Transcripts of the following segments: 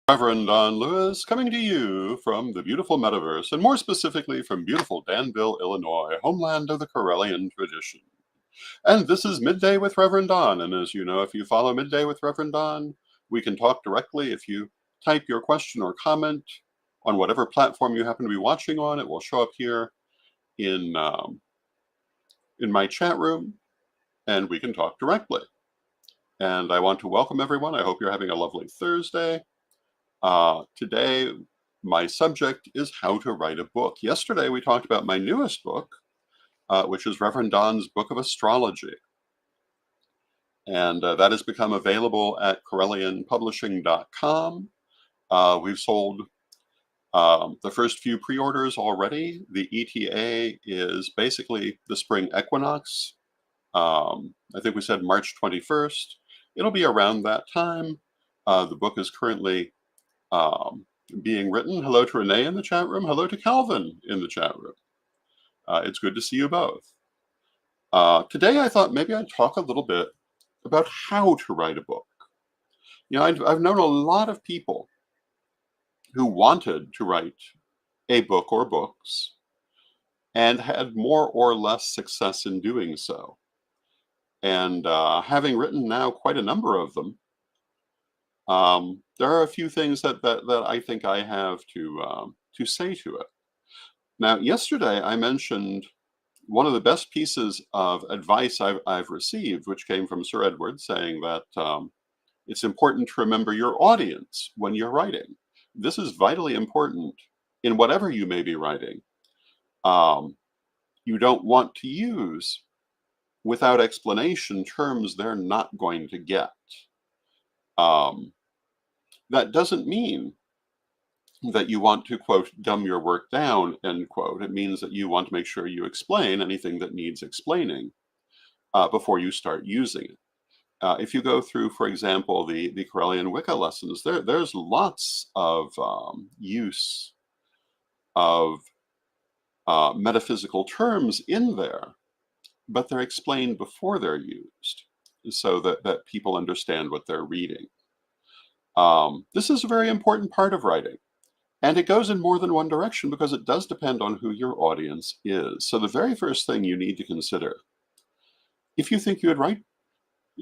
Reverend Don Lewis coming to you from the beautiful metaverse, and more specifically from beautiful Danville, Illinois, homeland of the Corellian tradition. And this is Midday with Reverend Don, and as you know, if you follow Midday with Reverend Don, we can talk directly. If you type your question or comment on whatever platform you happen to be watching on, it will show up here in my chat room, and we can talk directly. And I want to welcome everyone. I hope you're having a lovely Thursday. Today, my subject is how to write a book. Yesterday, we talked about my newest book, which is Reverend Don's Book of Astrology. And that has become available at CorellianPublishing.com. We've sold the first few pre-orders already. The ETA is basically the spring equinox. I think we said March 21st. It'll be around that time. The book is currently being written. Hello to Renee in the chat room. Hello to Calvin in the chat room. It's good to see you both. Today I thought maybe I'd talk a little bit about how to write a book. You know, I've known a lot of people who wanted to write a book or books and had more or less success in doing so. And having written now quite a number of them, there are a few things that I think I have to say to it. Now, yesterday I mentioned one of the best pieces of advice I've received, which came from Sir Edward, saying that it's important to remember your audience when you're writing. This is vitally important in whatever you may be writing. You don't want to use, without explanation, terms they're not going to get. That doesn't mean that you want to, quote, dumb your work down, end quote. It means that you want to make sure you explain anything that needs explaining before you start using it. If you go through, for example, the Corellian Wicca lessons, there's lots of use of metaphysical terms in there, but they're explained before they're used so that people understand what they're reading. This is a very important part of writing, and it goes in more than one direction because it does depend on who your audience is. So the very first thing you need to consider, if you think you would write,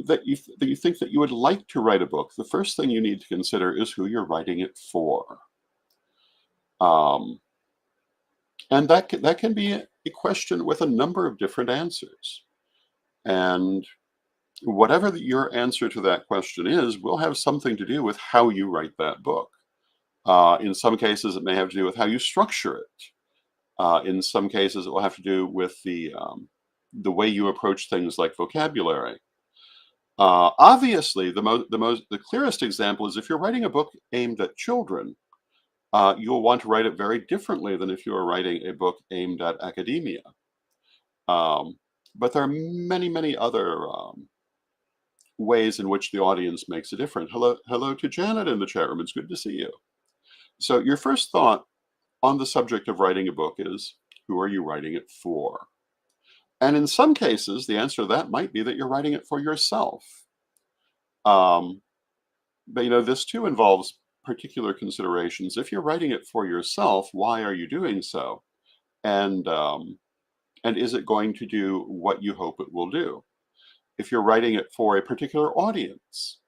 that you think that you would like to write a book, the first thing you need to consider is who you're writing it for. And that can be a question with a number of different answers. And whatever your answer to that question is will have something to do with how you write that book. In some cases, it may have to do with how you structure it. In some cases, it will have to do with the way you approach things like vocabulary. Obviously, the clearest example is if you're writing a book aimed at children, you'll want to write it very differently than if you were writing a book aimed at academia. But there are many, many other ways in which the audience makes a difference. Hello to Janet in the chat room. It's good to see you. So your first thought on the subject of writing a book is, who are you writing it for? And in some cases, the answer to that might be that you're writing it for yourself. But you know, this too involves particular considerations. If you're writing it for yourself, why are you doing so? And is it going to do what you hope it will do? If you're writing it for a particular audience,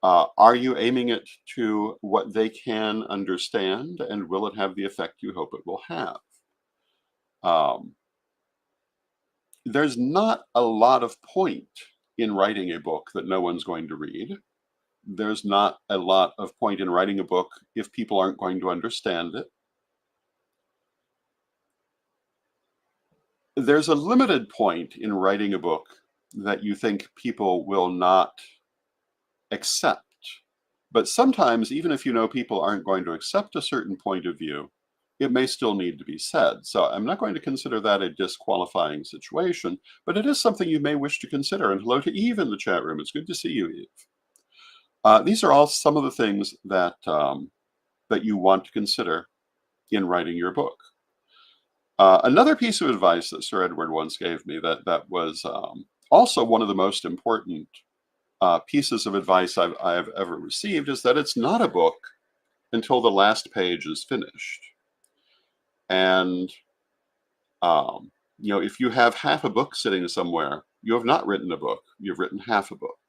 are you aiming it to what they can understand, and will it have the effect you hope it will have? There's not a lot of point in writing a book that no one's going to read. There's not a lot of point in writing a book if people aren't going to understand it. There's a limited point in writing a book that you think people will not accept. But sometimes, even if you know people aren't going to accept a certain point of view, it may still need to be said. So I'm not going to consider that a disqualifying situation, but it is something you may wish to consider. And hello to Eve in the chat room. It's good to see you, Eve. These are all some of the things that you want to consider in writing your book. Another piece of advice that Sir Edward once gave me that was also one of the most important pieces of advice I've ever received is that it's not a book until the last page is finished. And if you have half a book sitting somewhere, you have not written a book. You've written half a book.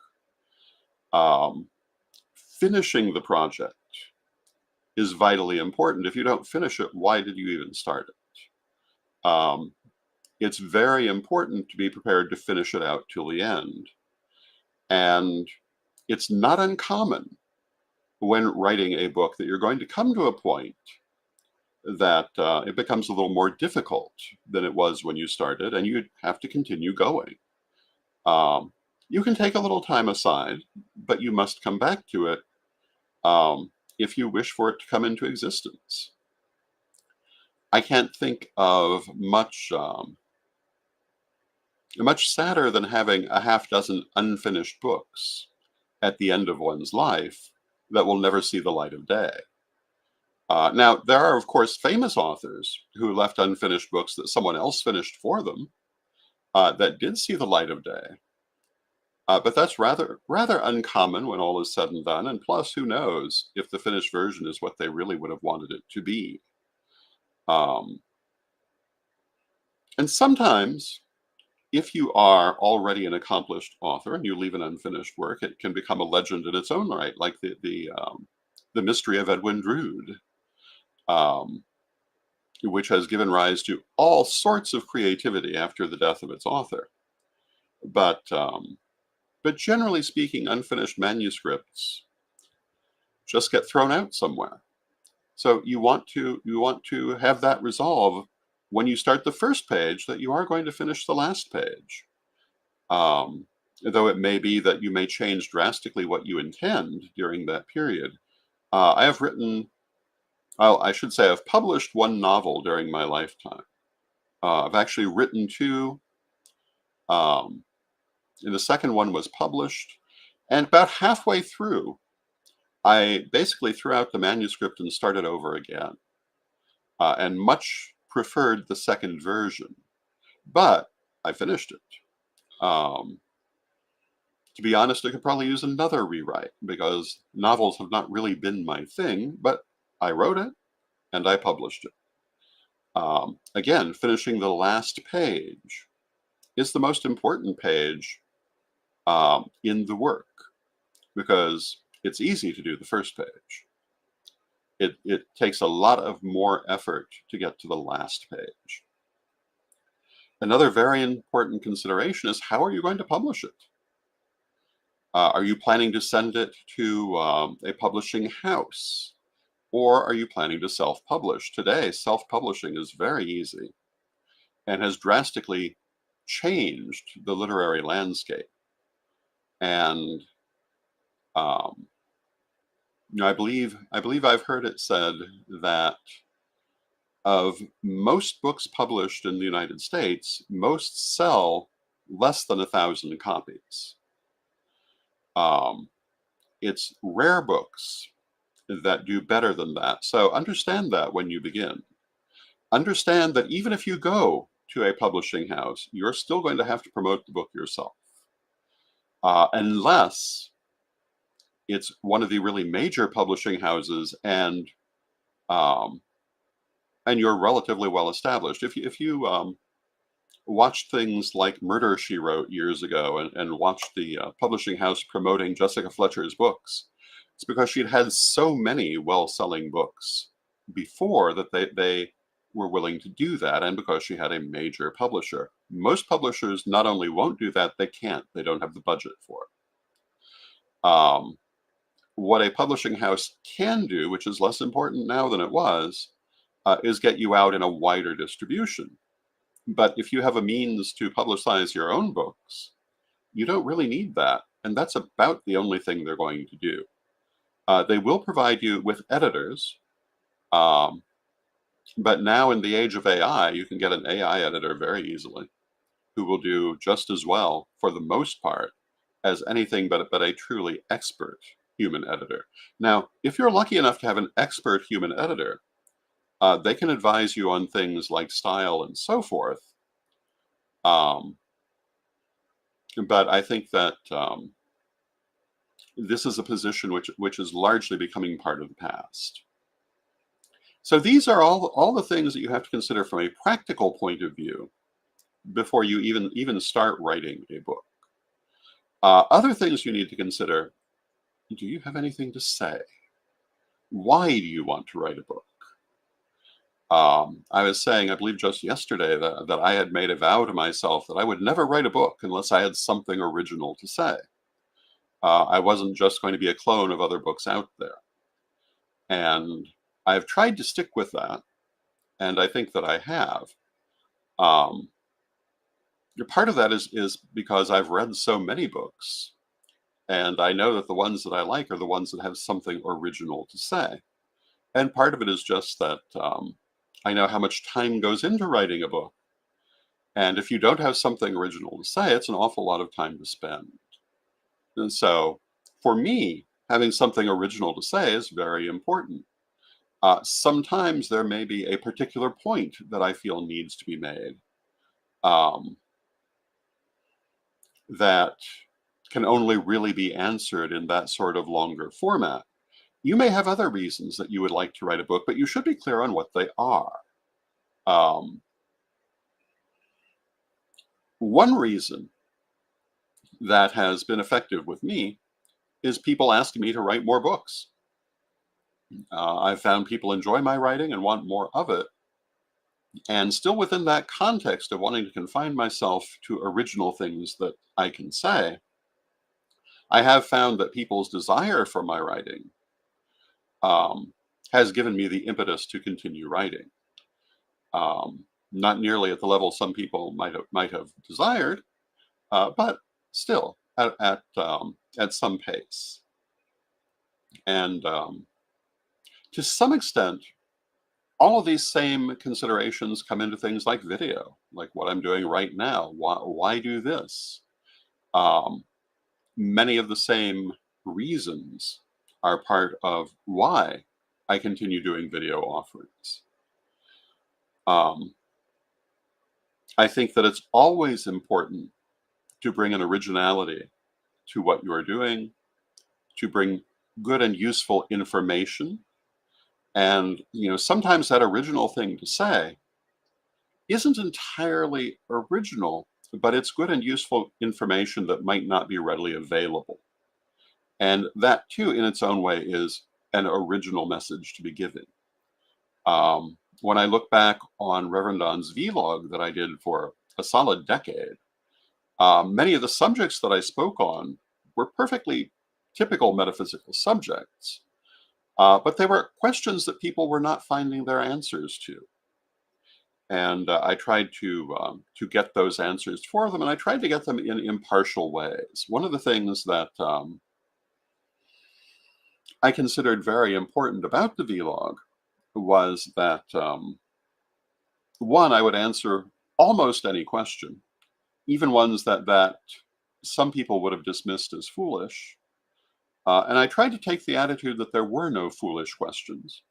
Um, Finishing the project is vitally important. If you don't finish it, why did you even start it? It's very important to be prepared to finish it out till the end. And it's not uncommon when writing a book that you're going to come to a point that it becomes a little more difficult than it was when you started, and you have to continue going. Um, you can take a little time aside, but you must come back to it if you wish for it to come into existence. I can't think of much sadder than having a half dozen unfinished books at the end of one's life that will never see the light of day. Now, there are, of course, famous authors who left unfinished books that someone else finished for them that did see the light of day. But that's rather uncommon when all is said and done. And plus, who knows if the finished version is what they really would have wanted it to be. Um, and sometimes, if you are already an accomplished author and you leave an unfinished work, it can become a legend in its own right, like the Mystery of Edwin Drood, um, which has given rise to all sorts of creativity after the death of its author. But generally speaking, unfinished manuscripts just get thrown out somewhere. So you want to have that resolve when you start the first page that you are going to finish the last page. Though it may be that you may change drastically what you intend during that period. I have written, well, I should say I've published one novel during my lifetime. I've actually written two, and the second one was published. And about halfway through, I basically threw out the manuscript and started over again, and much preferred the second version. But I finished it. To be honest, I could probably use another rewrite because novels have not really been my thing, but I wrote it and I published it. Again, finishing the last page is the most important page in the work because it's easy to do the first page. It takes a lot of more effort to get to the last page. Another very important consideration is how are you going to publish it? Are you planning to send it to a publishing house? Or are you planning to self-publish? Today, self-publishing is very easy and has drastically changed the literary landscape. And I believe I've heard it said that of most books published in the United States, most sell less than 1,000 copies. It's rare books that do better than that. So understand that when you begin. Understand that even if you go to a publishing house, you're still going to have to promote the book yourself. Unless it's one of the really major publishing houses and you're relatively well established. If you watched things like Murder, She Wrote years ago and watched the publishing house promoting Jessica Fletcher's books, it's because she'd had so many well-selling books before that they were willing to do that, and because she had a major publisher. Most publishers not only won't do that, they can't. They don't have the budget for it. What a publishing house can do, which is less important now than it was, is get you out in a wider distribution. But if you have a means to publicize your own books, you don't really need that. And that's about the only thing they're going to do. They will provide you with editors. But now in the age of AI, you can get an AI editor very easily who will do just as well, for the most part, as anything but a truly expert human editor. Now, if you're lucky enough to have an expert human editor, they can advise you on things like style and so forth. But I think that this is a position which is largely becoming part of the past. So these are all the things that you have to consider from a practical point of view before you even start writing a book. Other things you need to consider: do you have anything to say? Why do you want to write a book? I was saying, I believe just yesterday, that I had made a vow to myself that I would never write a book unless I had something original to say. I wasn't just going to be a clone of other books out there. And I've tried to stick with that, and I think that I have. Um, Part of that is because I've read so many books, and I know that the ones that I like are the ones that have something original to say. And part of it is just that I know how much time goes into writing a book. And if you don't have something original to say, it's an awful lot of time to spend. And so for me, having something original to say is very important. Sometimes there may be a particular point that I feel needs to be made um, that can only really be answered in that sort of longer format. You may have other reasons that you would like to write a book, but you should be clear on what they are. Um, One reason that has been effective with me is people asking me to write more books. I've found people enjoy my writing and want more of it. And still within that context of wanting to confine myself to original things that I can say, I have found that people's desire for my writing um, has given me the impetus to continue writing. Not nearly at the level some people might have desired, but still at some pace. And to some extent, all of these same considerations come into things like video, like what I'm doing right now. Why do this? Um, Many of the same reasons are part of why I continue doing video offerings. Um, I think that it's always important to bring an originality to what you are doing, to bring good and useful information. And, sometimes that original thing to say isn't entirely original, but it's good and useful information that might not be readily available. And that, too, in its own way, is an original message to be given. When I look back on Reverend Don's vlog that I did for a solid decade, many of the subjects that I spoke on were perfectly typical metaphysical subjects, but they were questions that people were not finding their answers to. And I tried to get those answers for them, and I tried to get them in impartial ways. One of the things that I considered very important about the vlog was that one, I would answer almost any question, even ones that some people would have dismissed as foolish. And I tried to take the attitude that there were no foolish questions,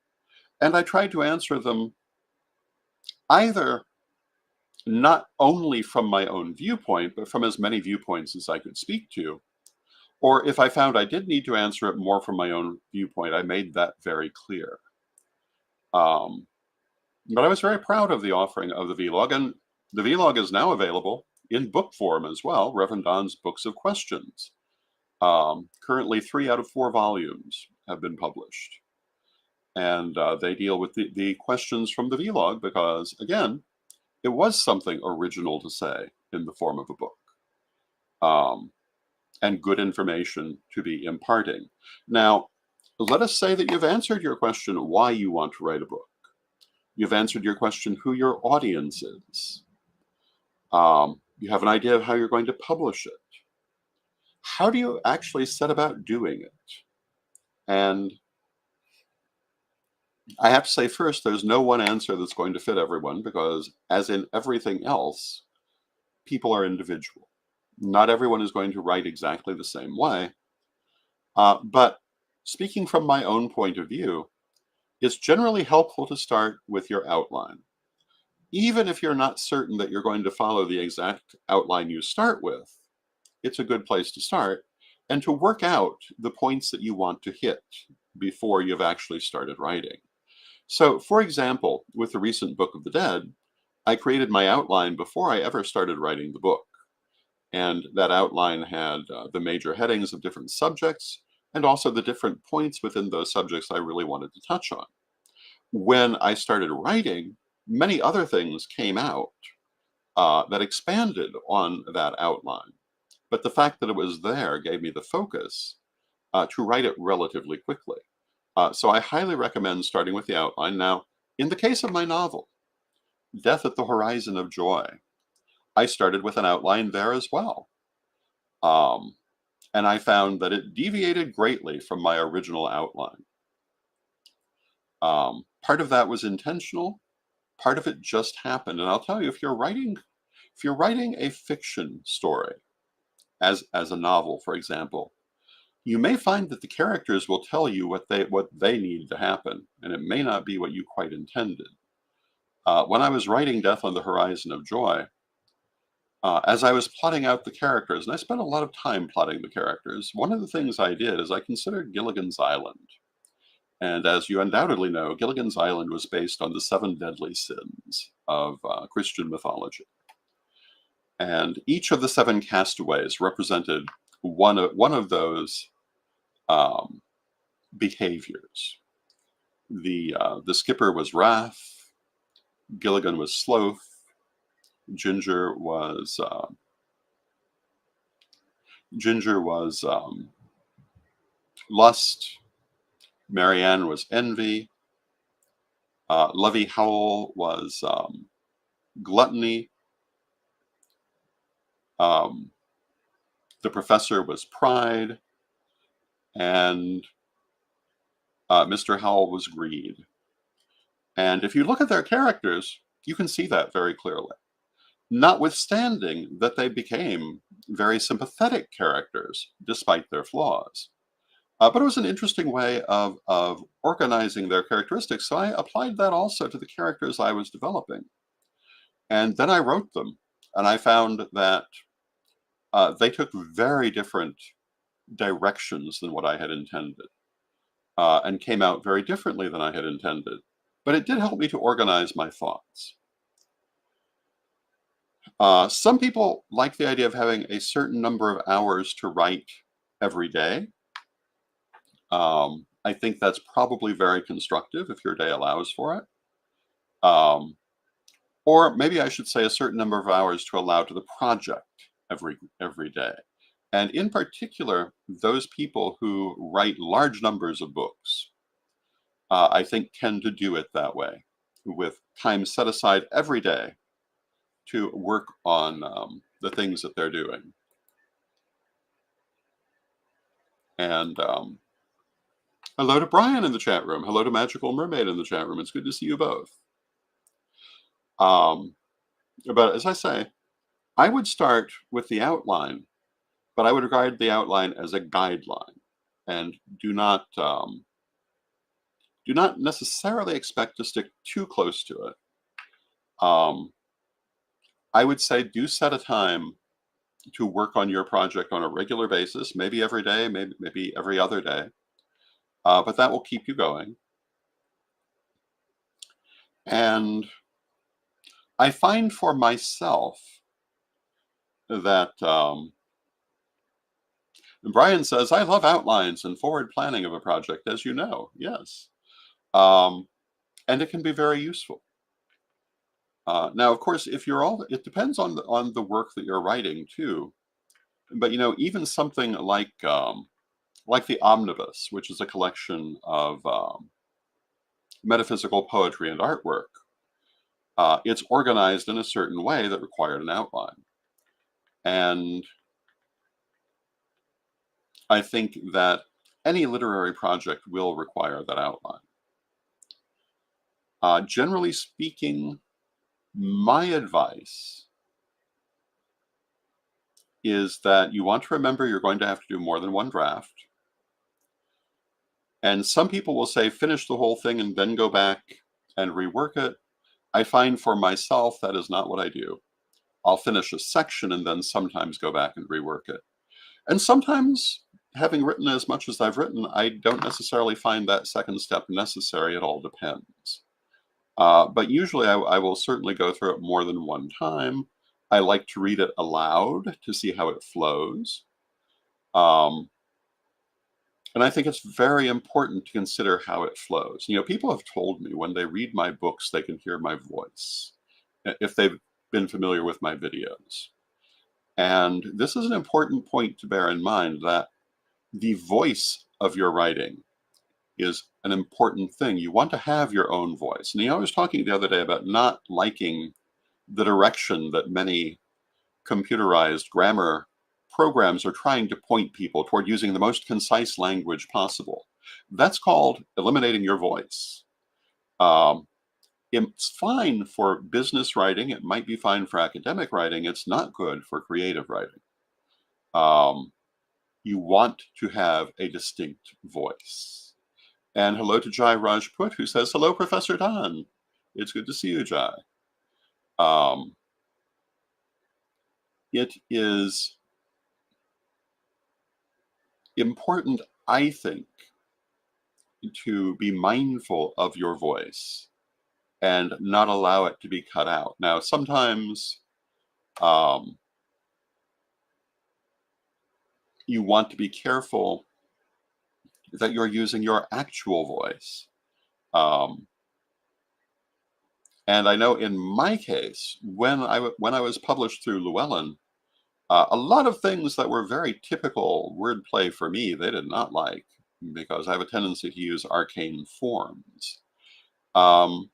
and I tried to answer them either not only from my own viewpoint, but from as many viewpoints as I could speak to. Or if I found I did need to answer it more from my own viewpoint, I made that very clear. Um, but I was very proud of the offering of the vlog, and the vlog is now available in book form as well, Reverend Don's Books of Questions. Currently 3 out of 4 volumes have been published. And they deal with the questions from the vlog because, again, it was something original to say in the form of a book. And good information to be imparting. Now, let us say that you've answered your question why you want to write a book. You've answered your question who your audience is. You have an idea of how you're going to publish it. How do you actually set about doing it? And I have to say first, there's no one answer that's going to fit everyone because, as in everything else, people are individual. Not everyone is going to write exactly the same way. But speaking from my own point of view, it's generally helpful to start with your outline. Even if you're not certain that you're going to follow the exact outline you start with, it's a good place to start and to work out the points that you want to hit before you've actually started writing. So, for example, with the recent Book of the Dead, I created my outline before I ever started writing the book. And that outline had the major headings of different subjects and also the different points within those subjects I really wanted to touch on. When I started writing, many other things came out that expanded on that outline. But the fact that it was there gave me the focus to write it relatively quickly. So I highly recommend starting with the outline. Now, in the case of my novel, Death at the Horizon of Joy, I started with an outline there as well. Um, and I found that it deviated greatly from my original outline. Part of that was intentional, part of it just happened. And I'll tell you, if you're writing a fiction story, as a novel, for example, you may find that the characters will tell you what they need to happen, and it may not be what you quite intended. When I was writing Death on the Horizon of Joy, as I was plotting out the characters, and I spent a lot of time plotting the characters, one of the things I did is I considered Gilligan's Island. And as you undoubtedly know, Gilligan's Island was based on the seven deadly sins of Christian mythology. And each of the seven castaways represented one of those um, behaviors. The skipper was wrath, Gilligan was sloth, Ginger was lust, Marianne was envy, Lovey Howell was gluttony, um, the professor was pride, and Mr. Howell was greed. And if you look at their characters, you can see that very clearly. Notwithstanding that they became very sympathetic characters despite their flaws. But it was an interesting way of organizing their characteristics. So I applied that also to the characters I was developing. And then I wrote them. And I found that they took very different directions than what I had intended, and came out very differently than I had intended. But it did help me to organize my thoughts. Some people like the idea of having a certain number of hours to write every day. I think that's probably very constructive if your day allows for it. Or maybe I should say a certain number of hours to allow to the project every day. And in particular, those people who write large numbers of books, I think tend to do it that way, with time set aside every day to work on the things that they're doing. And hello to Brian in the chat room. Hello to Magical Mermaid in the chat room. It's good to see you both. But as I say, I would start with the outline, but I would regard the outline as a guideline, and do not necessarily expect to stick too close to it. I would say do set a time to work on your project on a regular basis, maybe every day, maybe every other day, but that will keep you going. And I find for myself that Brian says, I love outlines and forward planning of a project, as you know. Yes. And it can be very useful. Now, of course, it depends on the work that you're writing too. But even something like the Omnibus, which is a collection of metaphysical poetry and artwork, it's organized in a certain way that required an outline. And I think that any literary project will require that outline. Generally speaking, my advice is that you want to remember you're going to have to do more than one draft. And some people will say, finish the whole thing and then go back and rework it. I find for myself, that is not what I do. I'll finish a section and then sometimes go back and rework it. And sometimes having written as much as I've written, I don't necessarily find that second step necessary. It all depends. But usually I will certainly go through it more than one time. I like to read it aloud to see how it flows. Um, and I think it's very important to consider how it flows. People have told me when they read my books, they can hear my voice if they've been familiar with my videos. And this is an important point to bear in mind, that the voice of your writing is an important thing. You want to have your own voice. And I was talking the other day about not liking the direction that many computerized grammar programs are trying to point people toward using the most concise language possible. That's called eliminating your voice. It's fine for business writing. It might be fine for academic writing. It's not good for creative writing. You want to have a distinct voice. And hello to Jai Rajput, who says, hello, Professor Don. It's good to see you, Jai. It is important, I think, to be mindful of your voice and not allow it to be cut out. Now, sometimes you want to be careful that you're using your actual voice. And I know in my case, when I was published through Llewellyn, a lot of things that were very typical wordplay for me, they did not like, because I have a tendency to use arcane forms. And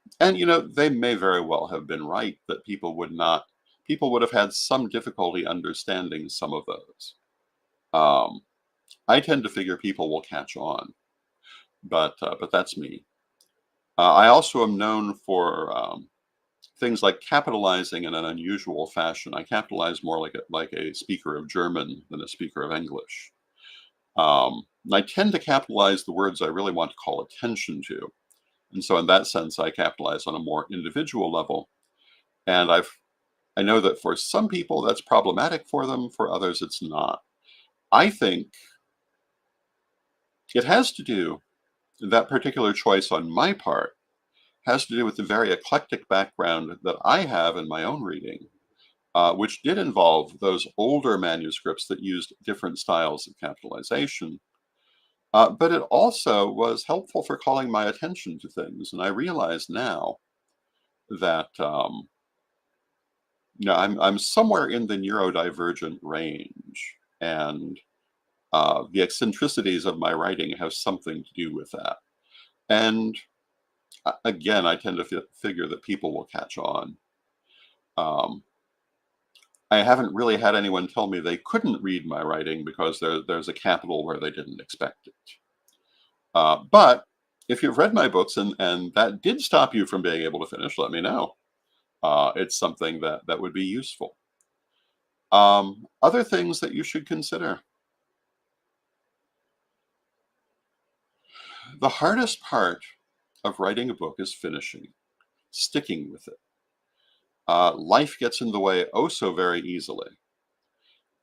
they may very well have been right, that people would have had some difficulty understanding some of those. I tend to figure people will catch on, but that's me. I also am known for things like capitalizing in an unusual fashion. I capitalize more like a speaker of German than a speaker of English. I tend to capitalize the words I really want to call attention to. And so in that sense, I capitalize on a more individual level. And I know that for some people that's problematic for them, for others it's not. I think it has to do, that particular choice on my part, has to do with the very eclectic background that I have in my own reading, which did involve those older manuscripts that used different styles of capitalization. But it also was helpful for calling my attention to things. And I realize now that I'm somewhere in the neurodivergent range, and the eccentricities of my writing have something to do with that. And again, I tend to figure that people will catch on. I haven't really had anyone tell me they couldn't read my writing because there's a capital where they didn't expect it. But if you've read my books and that did stop you from being able to finish, let me know. It's something that would be useful. Other things that you should consider. The hardest part of writing a book is finishing, sticking with it. Life gets in the way oh so very easily.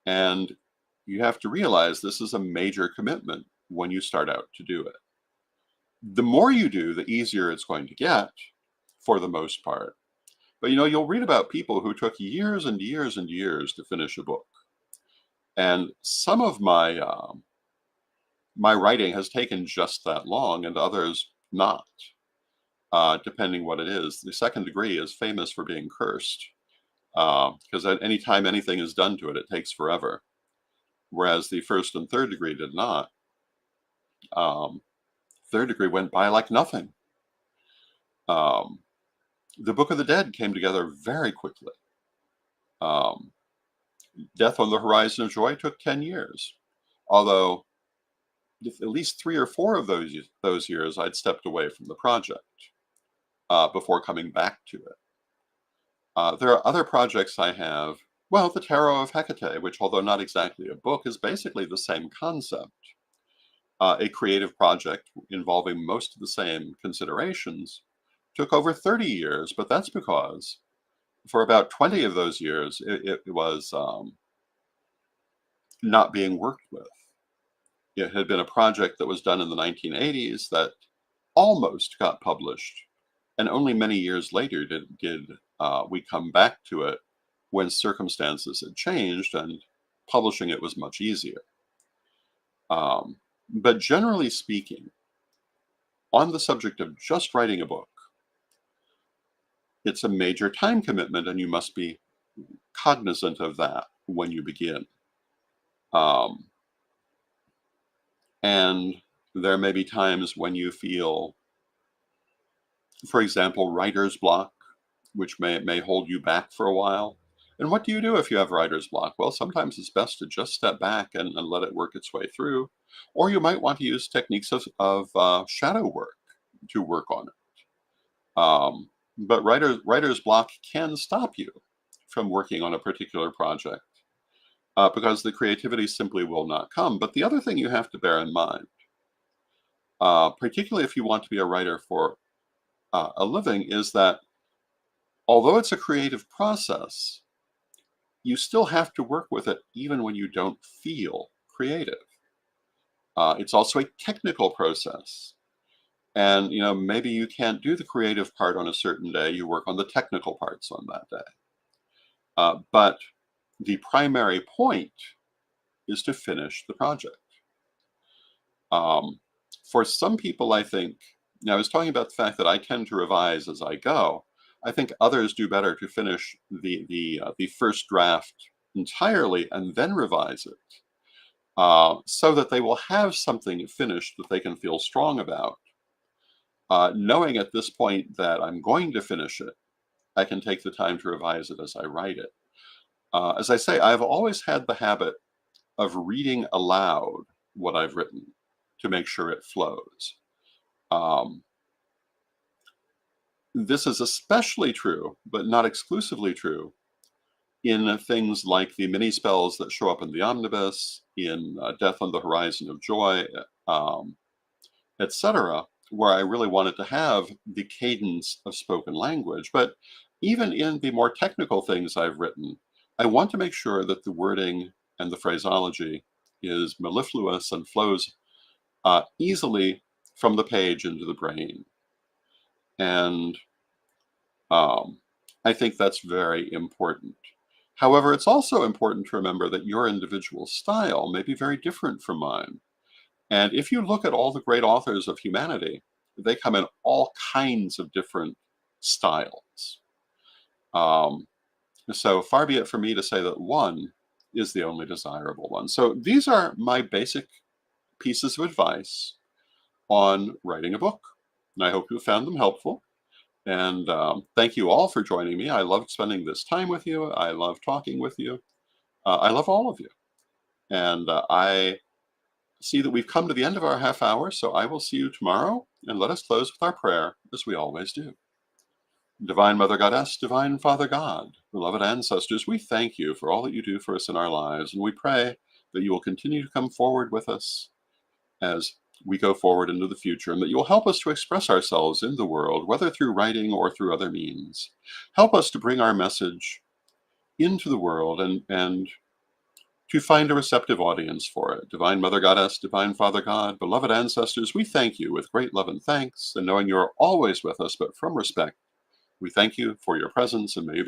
And you have to realize this is a major commitment when you start out to do it. The more you do, the easier it's going to get, for the most part. But you'll read about people who took years and years and years to finish a book. And some of my writing has taken just that long, and others not, depending what it is. The Second Degree is famous for being cursed, because at any time anything is done to it, it takes forever. Whereas the First and Third Degree did not. Third Degree went by like nothing. The Book of the Dead came together very quickly. Death on the Horizon of Joy took 10 years. Although at least 3 or 4 of those years I'd stepped away from the project before coming back to it. There are other projects I have. Well, the Tarot of Hecate, which, although not exactly a book, is basically the same concept. A creative project involving most of the same considerations took over 30 years, but that's because for about 20 of those years, it was not being worked with. It had been a project that was done in the 1980s that almost got published, and only many years later did we come back to it when circumstances had changed and publishing it was much easier. Um, but generally speaking, on the subject of just writing a book, it's a major time commitment, and you must be cognizant of that when you begin. Um, and there may be times when you feel, for example, writer's block, which may hold you back for a while. And what do you do if you have writer's block? Well, sometimes it's best to just step back and let it work its way through. Or you might want to use techniques of shadow work to work on it. But writer's block can stop you from working on a particular project because the creativity simply will not come. But the other thing you have to bear in mind, particularly if you want to be a writer for a living, is that although it's a creative process, you still have to work with it even when you don't feel creative. It's also a technical process. And maybe you can't do the creative part on a certain day. You work on the technical parts on that day. But the primary point is to finish the project. Um, for some people, I think, now I was talking about the fact that I tend to revise as I go. I think others do better to finish the first draft entirely and then revise it, so that they will have something finished that they can feel strong about. Knowing at this point that I'm going to finish it, I can take the time to revise it as I write it. As I say, I've always had the habit of reading aloud what I've written to make sure it flows. Um, this is especially true, but not exclusively true, in things like the mini spells that show up in the omnibus, in Death on the Horizon of Joy, um, etc., where I really wanted to have the cadence of spoken language. But even in the more technical things I've written, I want to make sure that the wording and the phraseology is mellifluous and flows easily from the page into the brain. And um, I think that's very important. However, it's also important to remember that your individual style may be very different from mine. And if you look at all the great authors of humanity, they come in all kinds of different styles. Um, so far be it for me to say that one is the only desirable one. So these are my basic pieces of advice on writing a book. And I hope you found them helpful. And thank you all for joining me. I loved spending this time with you. I love talking with you. I love all of you. And I see that we've come to the end of our half hour, so I will see you tomorrow. And let us close with our prayer, as we always do. Divine Mother Goddess, Divine Father God, beloved ancestors, we thank you for all that you do for us in our lives. And we pray that you will continue to come forward with us as we go forward into the future, and that you will help us to express ourselves in the world, whether through writing or through other means. Help us to bring our message into the world and to find a receptive audience for it. Divine Mother Goddess, Divine Father God, beloved ancestors, we thank you with great love and thanks, and knowing you are always with us, but from respect, we thank you for your presence, and may you be